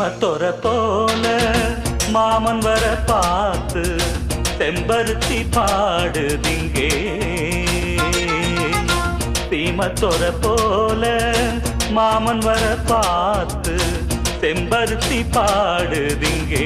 சீமத்தொர போல மாமன் வர பார்த்து செம்பருத்தி பாடுதிங்கே. சீமத்தொர போல மாமன் வர பார்த்து செம்பருத்தி பாடுதிங்கே.